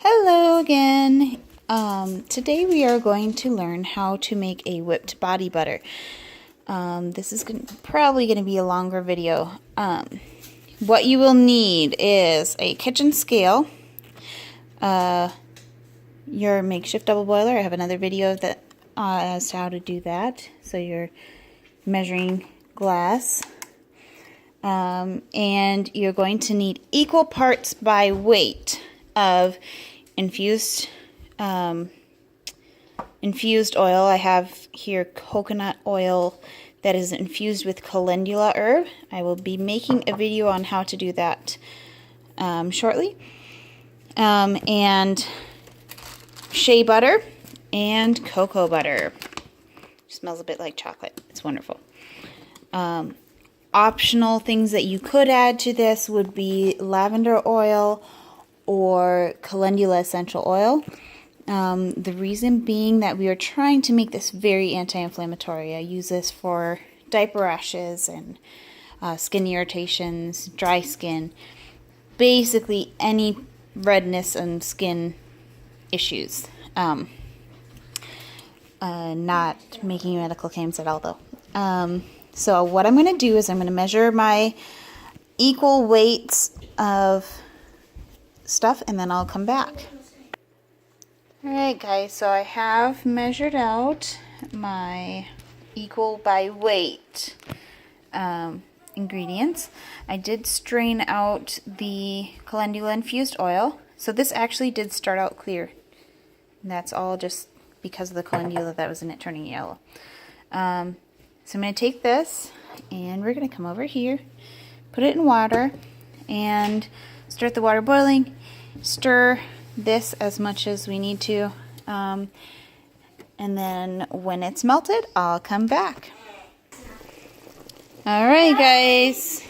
Hello again. Today we are going to learn how to make a whipped body butter. This is probably going to be a longer video. What you will need is a kitchen scale, your makeshift double boiler. I have another video that as to how to do that. So your measuring glass. And you're going to need equal parts by weight of infused oil. I have here coconut oil that is infused with calendula herb. I will be making a video on how to do that shortly. And shea butter and cocoa butter. Smells a bit like chocolate. It's wonderful. Optional things that you could add to this would be lavender oil or calendula essential oil. The reason being that we are trying to make this very anti-inflammatory. I use this for diaper rashes and skin irritations, dry skin, basically any redness and skin issues. Not making medical claims at all though. So what I'm going to do is I'm going to measure my equal weights of stuff and then I'll come back. Alright guys, so I have measured out my equal by weight ingredients. I did strain out the calendula infused oil. So this actually did start out clear. And that's all just because of the calendula that was in it turning yellow. So I'm going to take this and we're going to come over here, put it in water, and start the water boiling. Stir this as much as we need to, and then when it's melted, I'll come back. Alright guys,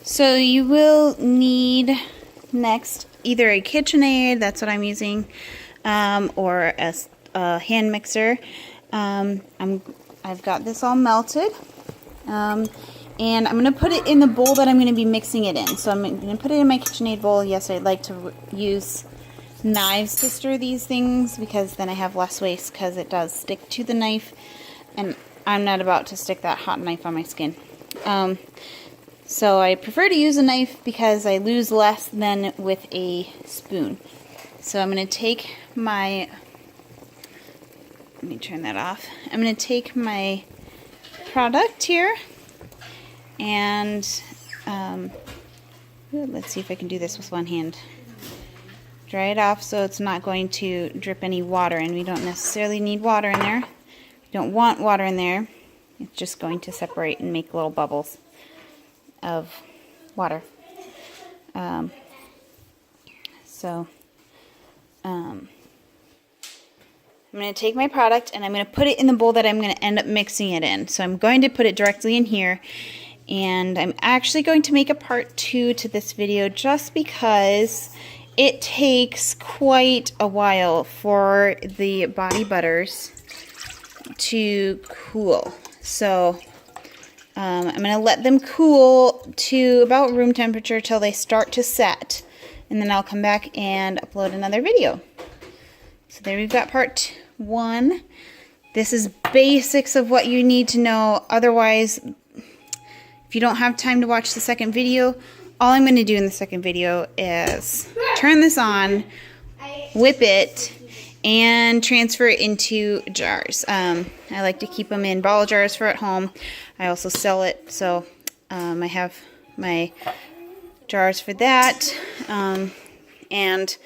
so you will need next either a KitchenAid, that's what I'm using, or a hand mixer. I've got this all melted, and I'm going to put it in the bowl that I'm going to be mixing it in. So I'm going to put it in my KitchenAid bowl. Yes, I'd like to use knives to stir these things because then I have less waste because it does stick to the knife, and I'm not about to stick that hot knife on my skin. So I prefer to use a knife because I lose less than with a spoon. So I'm going to take my... Let me turn that off. I'm going to take my product here and let's see if I can do this with one hand. Dry it off so it's not going to drip any water, and we don't necessarily need water in there. We don't want water in there. It's just going to separate and make little bubbles of water. I'm going to take my product and I'm going to put it in the bowl that I'm going to end up mixing it in. So I'm going to put it directly in here, and I'm actually going to make a part 2 to this video just because it takes quite a while for the body butters to cool. So I'm going to let them cool to about room temperature till they start to set, and then I'll come back and upload another video. So there we've got part 1. This is basics of what you need to know. Otherwise, if you don't have time to watch the second video, all I'm going to do in the second video is turn this on, whip it, and transfer it into jars. I like to keep them in bottle jars for at home. I also sell it, so I have my jars for that. And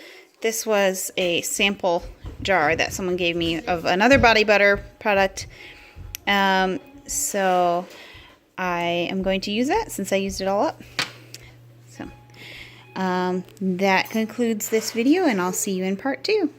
this was a sample jar that someone gave me of another body butter product. So I am going to use that since I used it all up. So that concludes this video, and I'll see you in part 2.